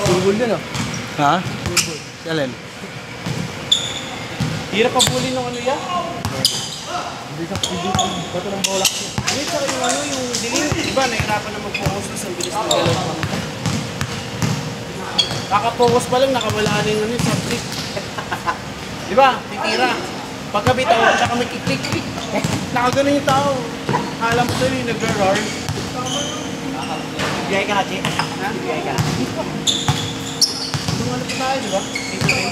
Bulbul din, Ha? Bulbul. Si Alin? Hirap pa bulin ng ano yan? Hindi sa bato ng bolak siya. Hindi sa yung ano, yung dilim. Diba, nahirapan na mag-focus na sa bilis ng galaw. Kaka-focus pa lang, nakawala na yung ano, subject. Diba, titira. Pagkabitaw, tsaka may kiklik-klik. Nakaganon yung tao. Akala mo sa'yo yung nag-roar. Biyay ka na, Chi. Biyay ka na. Ano pa tayo, diba? Dito rin.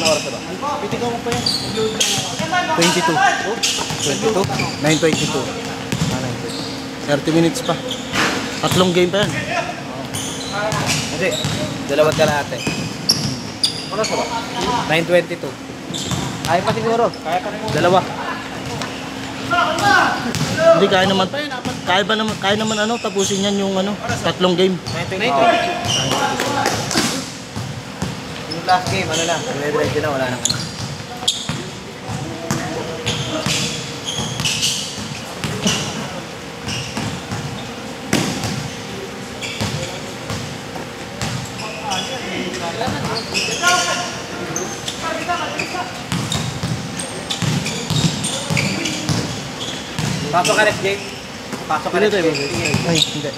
Ano oras na ba? Pitigaw mo pa yan. Upload lang. 22. 22? 9:22. 30 minutes pa. Tatlong game pa yan. Hindi. Dalawat ka lahat eh. Oras na ba? 9:22. Kaya pa siguro. Kaya pa rin mo. Dalawa. Hindi, kaya naman ano, tapusin yan yung ano, tatlong game. 9:22. Yung last game, ano na? Dire-diretso na, wala na. Pasok ka, Jake. Pasok ka, Jake. Ay, hindi.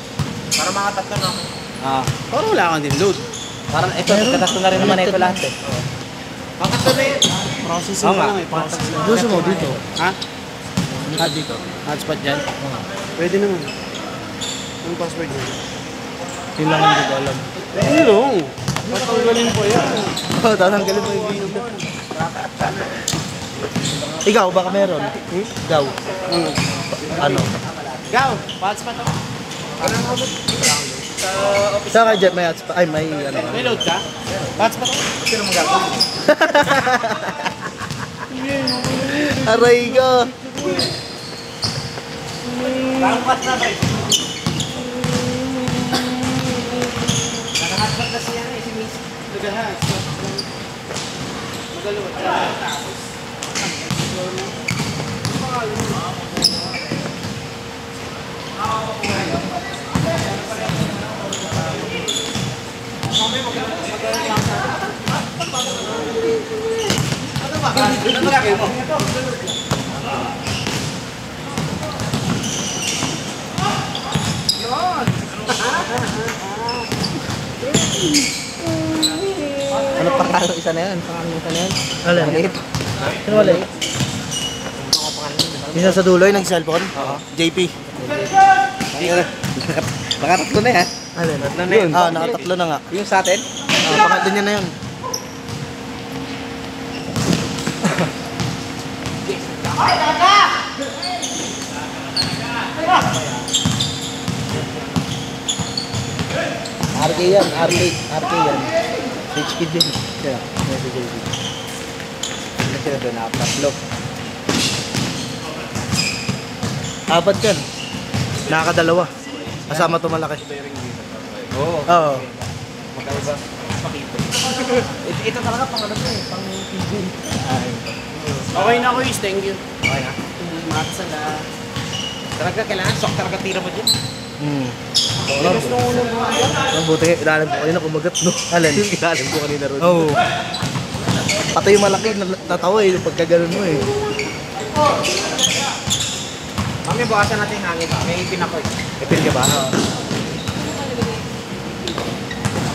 Para mga tatlo na. Parang wala kang din load. Parang ito, katatlo na rin naman ito lahat eh. Pakatlo na yun. Processing Oo pa nga. lang eh. Processing. Gusto mo dito? Ha? Dito. Hotspot dyan? Pwede naman. Anong password niya? Yun lang hindi ko alam. Ilong! Matanggalin po yan. Oo, tatanggalin mo yung video. Ikaw, baka meron? Ikaw? Ano? Gaw! Hotspot ako. Saan ka, Jeff? May hotspot? Ay, may ano. May load ka? Hotspot ako. Sino mo gagawin? Aray ka! Rangkas na, pre. Nakahaspat na siya eh, si Miss. Nag-hotspot. Magalawat ka. Tapos. Ano ba gagawin mo? Ano pangalan isa na yan? Pangalan isa na yan? Alin? Maliit. Sino wala? Isa sa dulo yung nag-cellphone? Oo. JP. Nakatatlo na yan. Alin? Tatlo na yun. Ah, nakatatlo na nga. Yung sa atin? Ah, pangatlo niya na yun. RK yan, RK yan. Rich kid yun. Kaya, may si JB. Ano sila doon? Tatlo. Apat yan. Nakakadalawa. Kasama to malaki. Oo. Oo. Magkaiba. Ito talaga pang ano to eh, pang pigeon. Okay na ako is, thank you. Okay na. Matsa na. Talaga kailangan sok talaga tira mo dyan. Tapos nung unang mga yan. Ang buti nga, ilalim ko kanina kumagat, no? Alin? Ilalim ko kanina ron. Oo. Pati yung malaki, natawa eh, pagka ganun mo eh. Mami, bukasan natin yung hangin. May ipin ako eh. Ipin ka ba? Oo.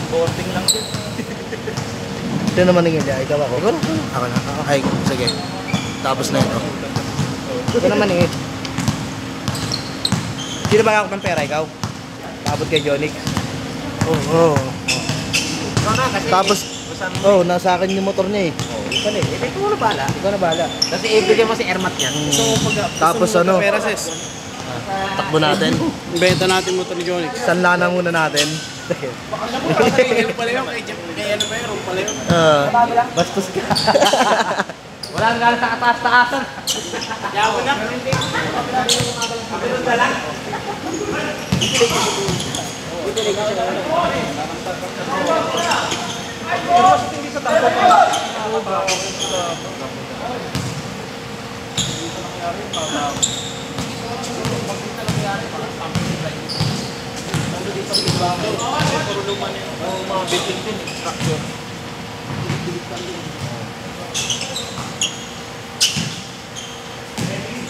Boarding lang yun. Ito naman yung hindi, ikaw ako. Ikaw na. Ako na. Ay, sige. Tapos na ito. Ito naman eh. Sino ba ako ng pera? Ikaw? Paabot kay Jonix. Oo. Ikaw na kasi... Tapos, nasa akin yung motor niya eh. Ikaw na eh. Ikaw na bahala. Ikaw na bahala. Kasi ibigay mo si Ermat yan. So, Tapos ano, pera sis. takbo natin. Benta natin mo ito ni Jonix. Sanla na muna natin. Kaya pala yun, kaya ano ba yun, pala yun. Bastos ka. Wala nga sa kataas-taasan. Yawa na. luma na yung mga built-in din, structure.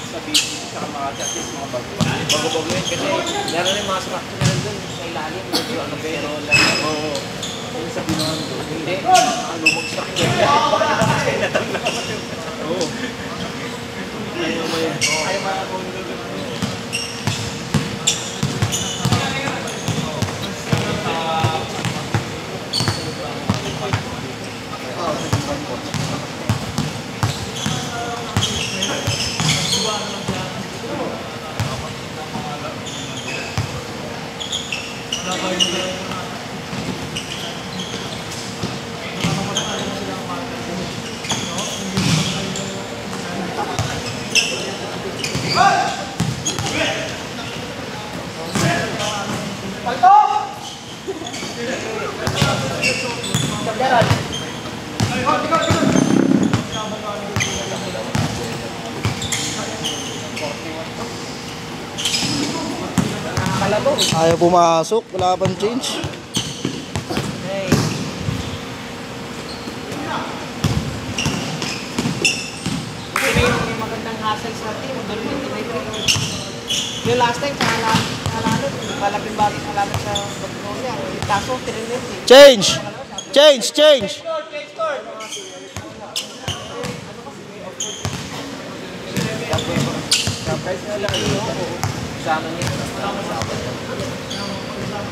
Sa BC, saka mga chassis, mga bago. Bago-bago yun kasi meron yung mga structure na doon sa ilalim. Medyo ano pero lang. Oo. Yung sa Binondo. Hindi. Ano mag-structure. Kasi natanglaman yung... Oo. Ayaw mo yan. Ayaw mo yan. Ayaw pumasok, wala pang change. Ito yung magandang hassle sa atin. Yung last time, sa halalot, malapit bagay sa halalot sa Bagnolia. Kaso, tinilit eh. Change! Change! Change!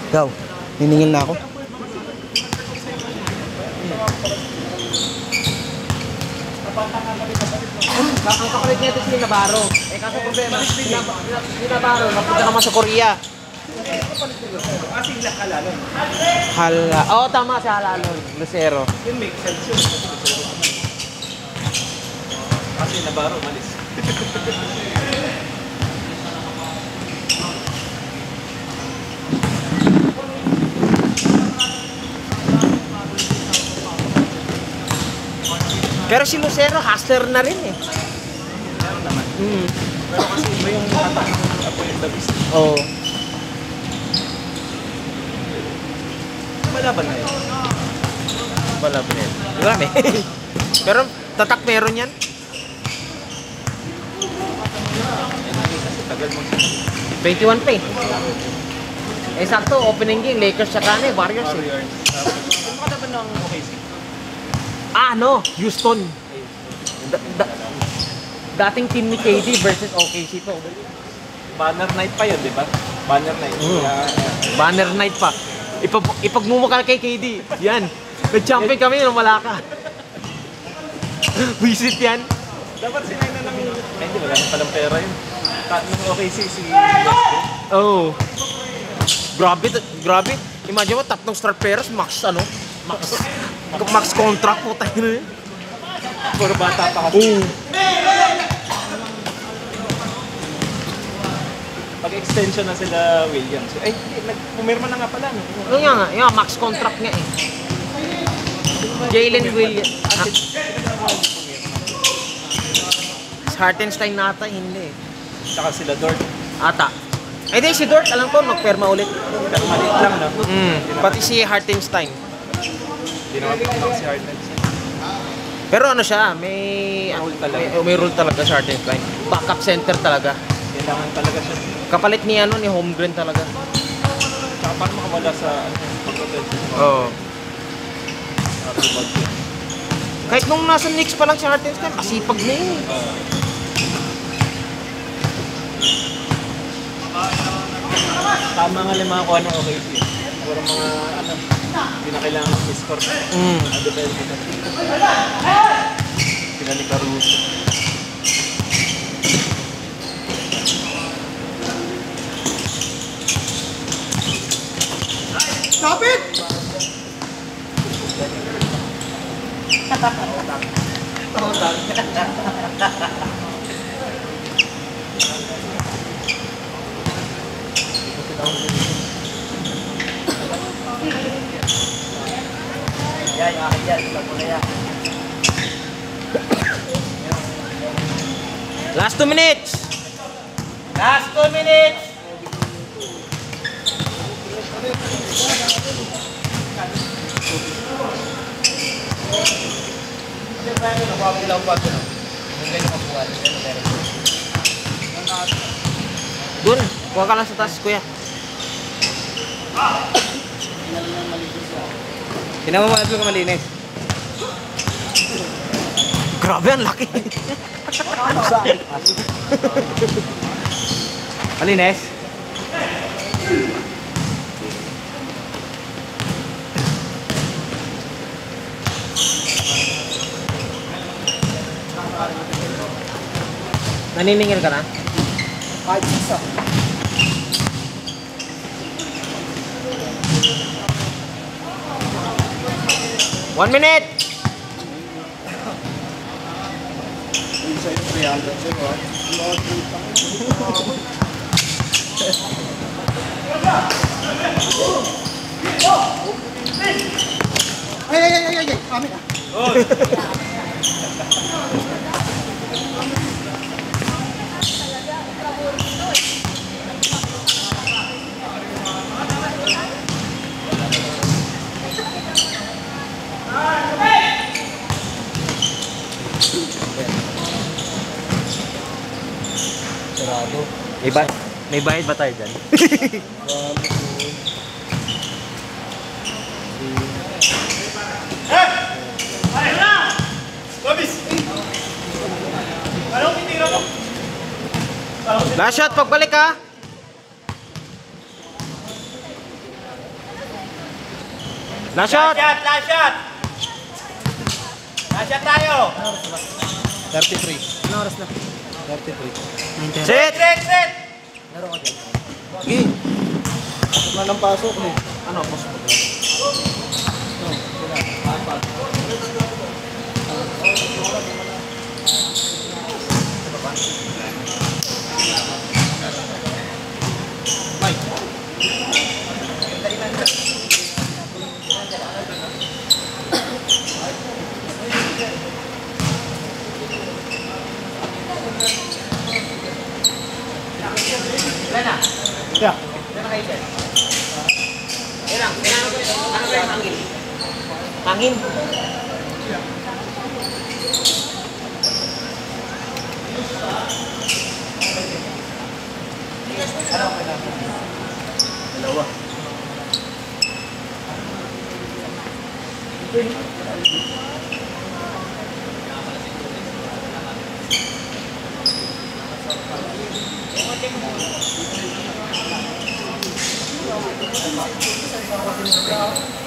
Ikaw, niningil na ako. Ang kapalit nito si Navarro. Eh kaso problema, si Navarro, napunta naman sa Korea. Kasi halalon. Hala. Oo, tama si Halalon. Lucero. Yun make sense yun. Kasi Navarro, malis. Pero si Lucero, hustler na rin eh. Meron naman. Pero kasi iba yung hatak ng Apo yung Dabis. Oo. Malaban na yun. Malaban na yun. Marami. Pero tatak meron yan. Kasi tagal mo siya. 21 pa eh. Eh sakto, opening game, Lakers tsaka na eh, Warriors eh. Warriors. Ano ka naman ng OKC? Ah, no, Houston. Dating team ni KD versus OKC to. Banner night pa yun, di ba? Banner night. Banner night pa. Ipagmumukha kay KD. Yan. Nag-champion kami nung wala ka. Visit yan. Dapat sinay na lang yung... Eh, di wala na palang pera yun. Nung OKC, si Westbrook. Oh. Grabe. Imagine mo, tatlong star players, max contract po tayo na yun. Puro bata pa kasi. Pag-extension na sila Williams. Eh, pumirma na nga pala. No? Ano nga, yung max contract nga eh. Jalen Williams. Hartenstein nata, hindi eh. Saka sila Dort. Ata. Eh di si Dort, alam ko, magperma ulit. Pero maliit lang, no? Pati si Hartenstein. Hindi naman pitinang si Harden. Pero ano siya, may Rule talaga. may rule talaga sa Hartenstein. Backup center talaga. Kailangan talaga siya. Kapalit ni Holmgren talaga. Saka paano makawala sa pag-rotation? Oo. Kahit nung nasa Knicks pa lang si Hartenstein, masipag na yun. Tama nga yung mga kuha ng OKC. Puro mga hindi na kailangan i-score. Defense na. Sila ni Caruso. Stop it! Last 2 minutes! Last 2 minutes! yun, napapagilaw pa ito. Yung ganyan kapuan. Dun, kuha ka lang sa taas, kuya. Kinamamalat mo ka malinis. Grabe, ang laki. Malinis? Naniningil ka na? Kahit isa. One minute! Isa yung 300 sa'yo, ha? Ay! Amin ah. Sarado. May bayad ba tayo dyan? Last shot, pagbalik ha! Last shot! Last shot tayo! 33. Ano oras na? 33. Sit! Set! Sige. Pasok na ng pasok eh. Ano, pasok mo? Yeah. Ano ba yung hangin? Hangin? Dalawa. Thank you.